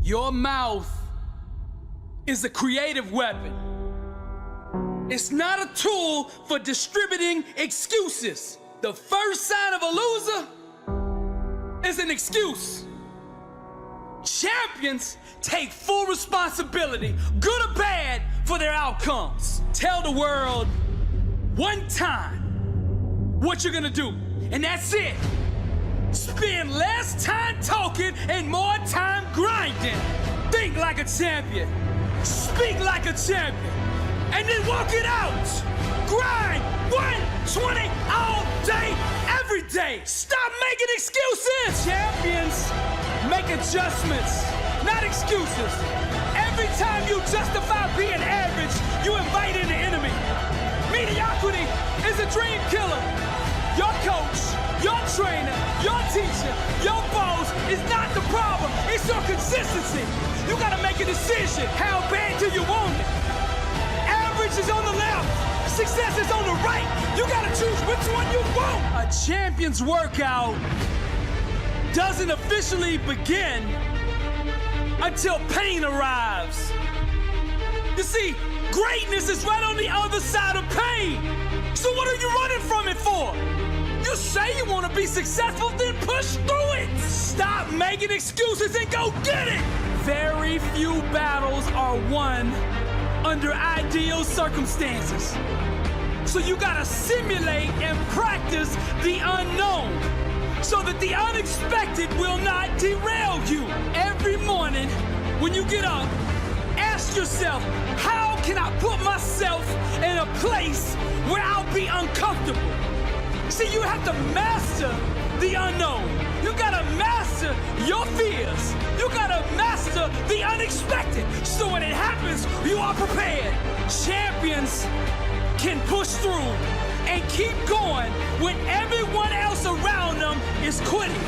Your mouth is a creative weapon. It's not a tool for distributing excuses. The first sign of a loser is an excuse. Champions take full responsibility, good or bad, for their outcomes. Tell the world one time what you're gonna do, and that's it. Spend less time talking and more time grinding. Think like a champion, speak like a champion, and then walk it out. Grind 120 all day, every day. Stop making excuses. Champions make adjustments, not excuses. Every time you justify being average, you invite in the enemy. Mediocrity is a dream killer. Your coach, your trainer, your teacher, your boss is not the problem. It's your consistency. You gotta make a decision. How bad do you want it? Average is on the left. Success is on the right. You gotta choose which one you want. A champion's workout doesn't officially begin until pain arrives. You see, greatness is right on the other side of pain. So what are you running from it for? You say you want to be successful, then push through it. Stop making excuses and go get it. Very few battles are won under ideal circumstances. So you gotta simulate and practice the unknown so that the unexpected will not derail you. Every morning when you get up, ask yourself, how can I put myself in a place where I'll be uncomfortable? See, you have to master the unknown. You gotta master your fears. You gotta master the unexpected. So when it happens, you are prepared. Champions can push through and keep going when everyone else around them is quitting.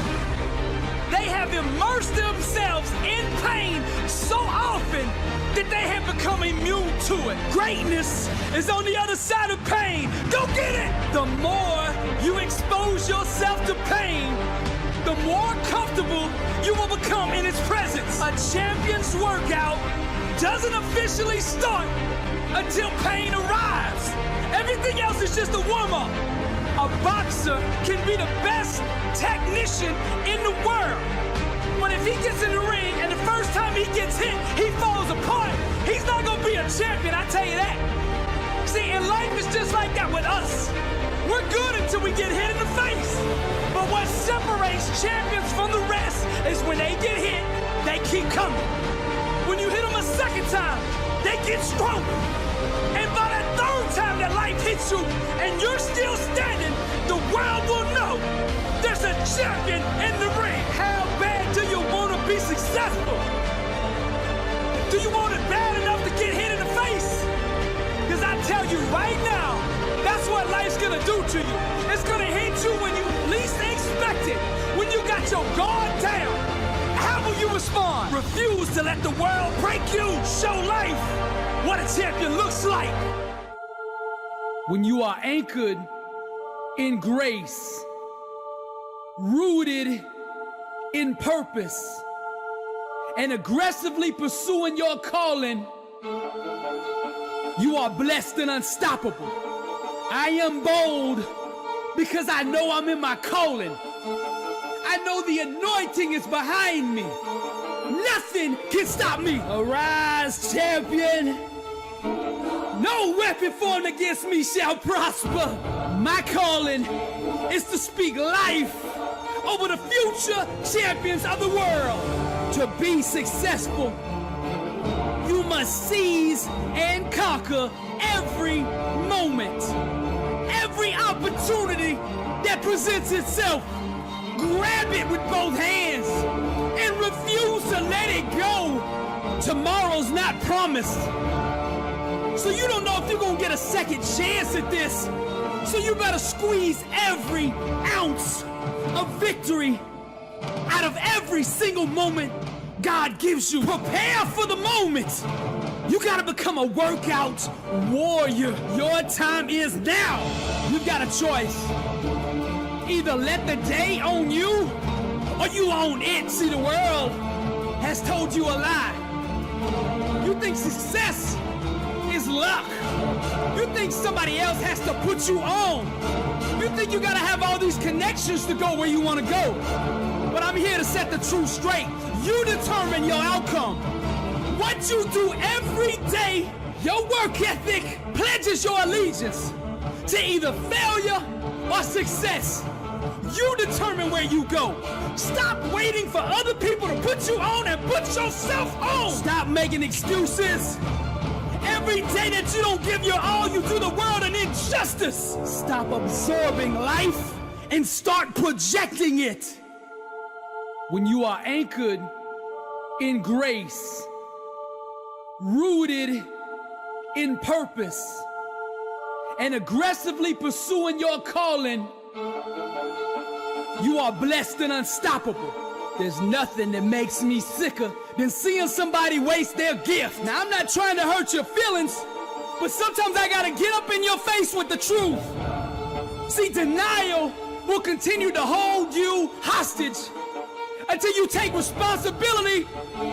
They have immersed themselves in pain so often that they have become immune to it. Greatness is on the other side of pain. Go get it! The more you expose yourself to pain, the more comfortable you will become in its presence. A champion's workout doesn't officially start until pain arrives. Everything else is just a warm-up. A boxer can be the best technician in the world. But if he gets in the ring and the first time he gets hit, he falls apart, he's not gonna be a champion, I tell you that. See, and life is just like that with us. We're good until we get hit in the face. But what separates champions from the rest is when they get hit, they keep coming. When you hit them a second time, they get stronger. And by that third time that life hits you and you're still standing, the world will know there's a champion in the ring. How bad do you want to be successful? Do you want it bad enough to get hit in the face? Because I tell you right now, that's what life's gonna do to you. It's gonna hit you when you least expect it. When you got your guard down, how will you respond? Refuse to let the world break you. Show life what a champion looks like. When you are anchored in grace, rooted in purpose, and aggressively pursuing your calling, you are blessed and unstoppable. I am bold because I know I'm in my calling. I know the anointing is behind me. Nothing can stop me. Arise, champion. No weapon formed against me shall prosper. My calling is to speak life over the future champions of the world. To be successful, you must seize and conquer every moment, every opportunity that presents itself. Grab it with both hands and refuse to let it go. Tomorrow's not promised, so you don't know if you're gonna get a second chance at this. So you better squeeze every ounce of victory out of every single moment God gives you. Prepare for the moment. You gotta become a workout warrior. Your time is now. You've got a choice. Either let the day own you, or you own it. See, the world has told you a lie. You think success is luck. You think somebody else has to put you on. You think you gotta have all these connections to go where you wanna go. But I'm here to set the truth straight. You determine your outcome. What you do every day, your work ethic pledges your allegiance to either failure or success. You determine where you go. Stop waiting for other people to put you on and put yourself on. Stop making excuses. Every day that you don't give your all, you do the world an injustice. Stop absorbing life and start projecting it. When you are anchored in grace, rooted in purpose, and aggressively pursuing your calling, you are blessed and unstoppable. There's nothing that makes me sicker than seeing somebody waste their gift. Now, I'm not trying to hurt your feelings, but sometimes I gotta get up in your face with the truth. See, denial will continue to hold you hostage until you take responsibility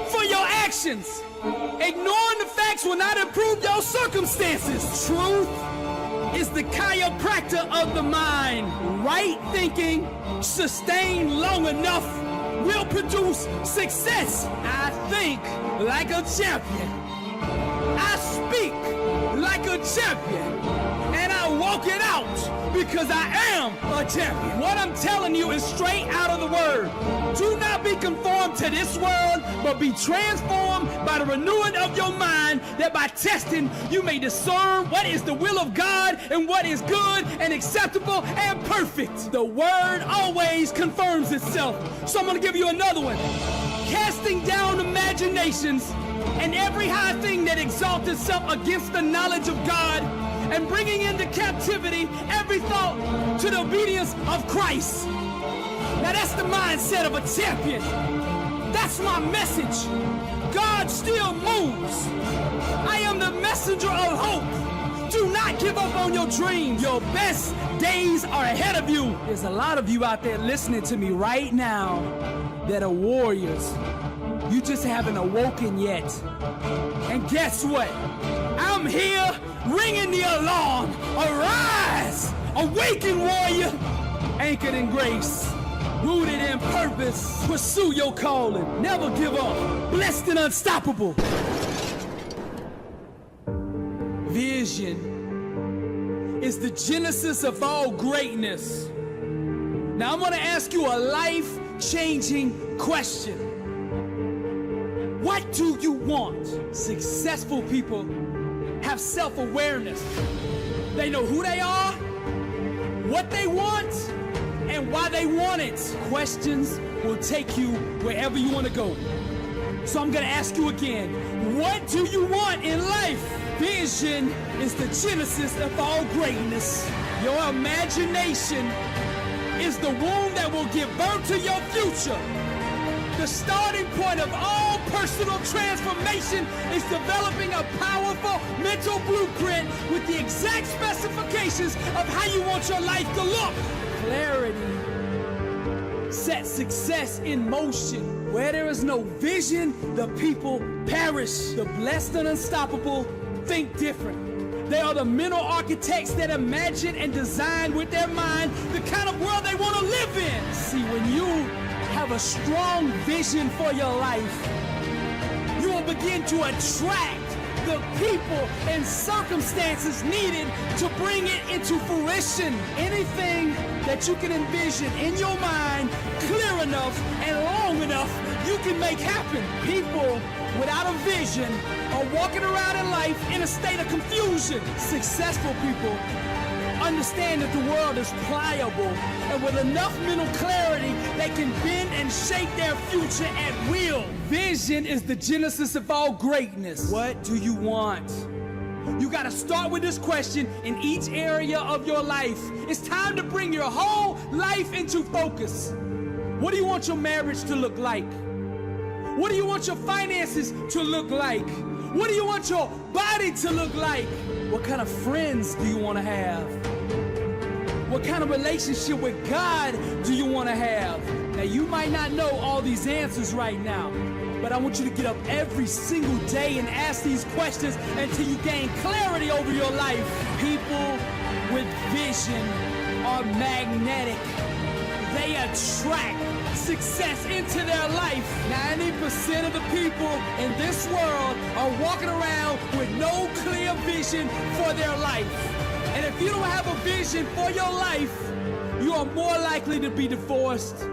for your actions. Ignoring the facts will not improve your circumstances. Truth is the chiropractor of the mind. Right thinking, sustained long enough, will produce success. I think like a champion. I speak like a champion. And I walk it out because I am a champion. What I'm telling you is straight out of the word. Do not be conformed to this world, but be transformed by the renewing of your mind, that by testing you may discern what is the will of God and what is good and acceptable and perfect. The word always confirms itself. So I'm going to give you another one. Casting down imaginations and every high thing that exalts itself against the knowledge of God, and bringing into captivity every thought to the obedience of Christ. Now that's the mindset of a champion. That's my message. God still moves. I am the messenger of hope. Do not give up on your dreams. Your best days are ahead of you. There's a lot of you out there listening to me right now that are warriors. You just haven't awoken yet. And guess what? I'm here ringing the alarm. Arise! Awaken, warrior! Anchored in grace, rooted in purpose. Pursue your calling. Never give up. Blessed and unstoppable. Vision is the genesis of all greatness. Now I'm going to ask you a life-changing question. What do you want? Successful people have self-awareness. They know who they are, what they want, and why they want it. Questions will take you wherever you want to go. So I'm going to ask you again, what do you want in life? Vision is the genesis of all greatness. Your imagination is the womb that will give birth to your future. The starting point of all personal transformation is developing a powerful mental blueprint with the exact specifications of how you want your life to look. Clarity sets success in motion. Where there is no vision, the people perish. The blessed and unstoppable think different. They are the mental architects that imagine and design with their mind the kind of world they want to live in. See, when you have a strong vision for your life, you will begin to attract the people and circumstances needed to bring it into fruition. Anything that you can envision in your mind clear enough and long enough, you can make happen. People without a vision are walking around in life in a state of confusion. Successful people understand that the world is pliable, and with enough mental clarity, they can bend and shape their future at will. Vision is the genesis of all greatness. What do you want? You got to start with this question in each area of your life. It's time to bring your whole life into focus. What do you want your marriage to look like? What do you want your finances to look like? What do you want your body to look like? What kind of friends do you want to have? What kind of relationship with God do you want to have? Now, you might not know all these answers right now, But I want you to get up every single day and ask these questions until you gain clarity over your life. People with vision are magnetic. They attract success into their life. 90% of the people in this world are walking around with no clear vision for their life. And if you don't have a vision for your life, you are more likely to be divorced,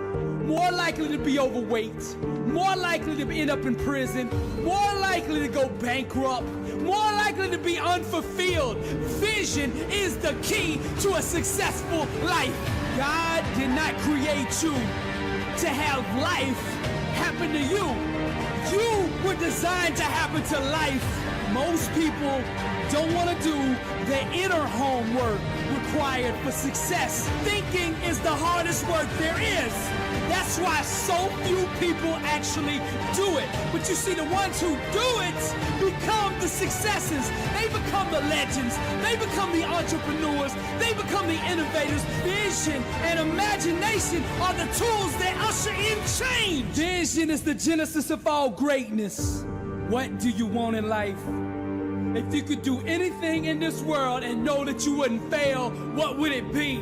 more likely to be overweight, more likely to end up in prison, more likely to go bankrupt, more likely to be unfulfilled. Vision is the key to a successful life. God did not create you to have life happen to you. You were designed to happen to life. Most people don't want to do the inner homework required for success. Thinking is the hardest work there is. That's why so few people actually do it. But you see, the ones who do it become the successes. They become the legends. They become the entrepreneurs. They become the innovators. Vision and imagination are the tools that usher in change. Vision is the genesis of all greatness. What do you want in life? If you could do anything in this world and know that you wouldn't fail, what would it be?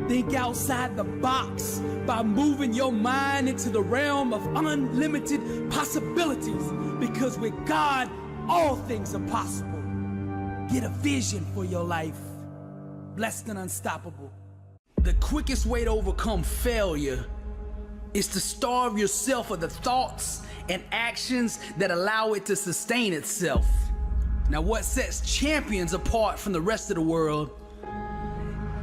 Think outside the box by moving your mind into the realm of unlimited possibilities. Because with God, all things are possible. Get a vision for your life. Blessed and unstoppable. The quickest way to overcome failure is to starve yourself of the thoughts and actions that allow it to sustain itself. Now, what sets champions apart from the rest of the world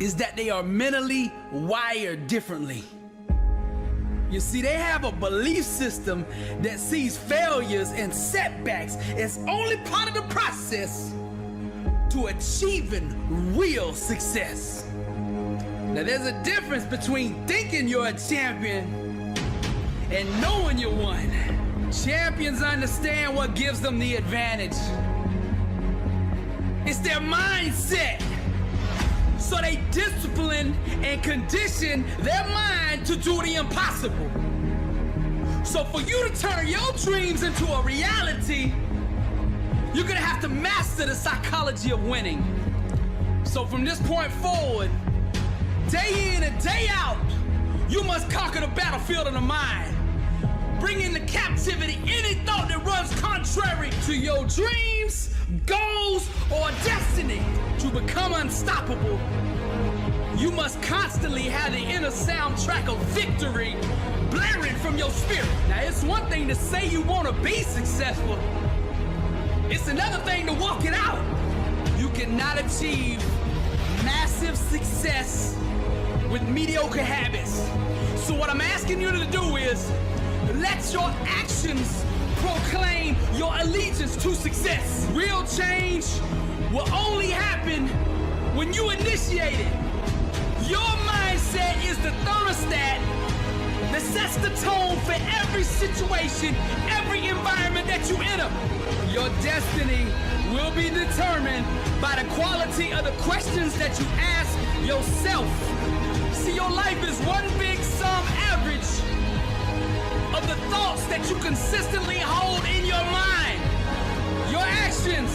is that they are mentally wired differently. You see, they have a belief system that sees failures and setbacks as only part of the process to achieving real success. Now, there's a difference between thinking you're a champion and knowing you're one. Champions understand what gives them the advantage. It's their mindset. So they discipline and condition their mind to do the impossible. So for you to turn your dreams into a reality, you're gonna have to master the psychology of winning. So from this point forward, day in and day out, you must conquer the battlefield of the mind. Bring into captivity any thought that runs contrary to your dreams, goals, or destiny. To become unstoppable, you must constantly have the inner soundtrack of victory blaring from your spirit. Now, it's one thing to say you want to be successful. It's another thing to walk it out. You cannot achieve massive success with mediocre habits. So what I'm asking you to do is let your actions proclaim your allegiance to success. Real change will only happen when you initiate it. Your mindset is the thermostat that sets the tone for every situation, every environment that you enter. Your destiny will be determined by the quality of the questions that you ask yourself. See, your life is one big sum average of the thoughts that you consistently hold in your mind. Your actions,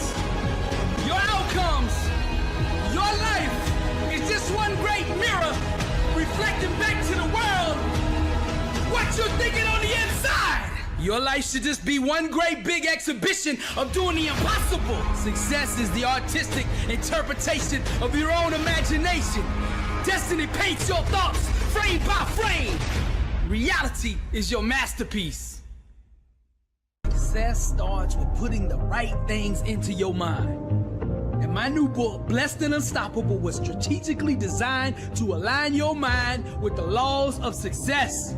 your outcomes, your life is just one great mirror reflecting back to the world what you're thinking on the inside. Your life should just be one great big exhibition of doing the impossible. Success is the artistic interpretation of your own imagination. Destiny paints your thoughts frame by frame. Reality is your masterpiece. Success starts with putting the right things into your mind. And my new book, Blessed and Unstoppable, was strategically designed to align your mind with the laws of success.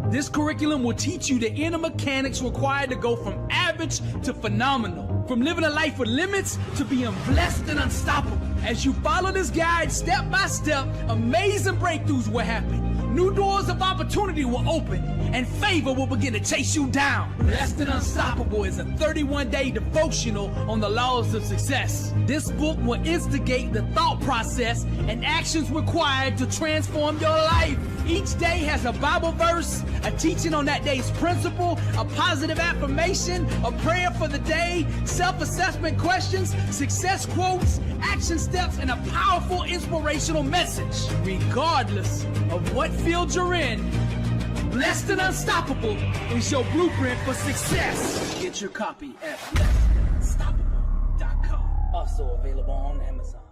This curriculum will teach you the inner mechanics required to go from average to phenomenal, from living a life with limits to being blessed and unstoppable. As you follow this guide step by step, amazing breakthroughs will happen. New doors of opportunity will open, and favor will begin to chase you down. Blessed and Unstoppable is a 31-day devotional on the laws of success. This book will instigate the thought process and actions required to transform your life. Each day has a Bible verse, a teaching on that day's principle, a positive affirmation, a prayer for the day, self-assessment questions, success quotes, action steps, and a powerful inspirational message. Regardless of what field you're in, Blessed and Unstoppable is your blueprint for success. Get your copy at blessedandunstoppable.com. Also available on Amazon.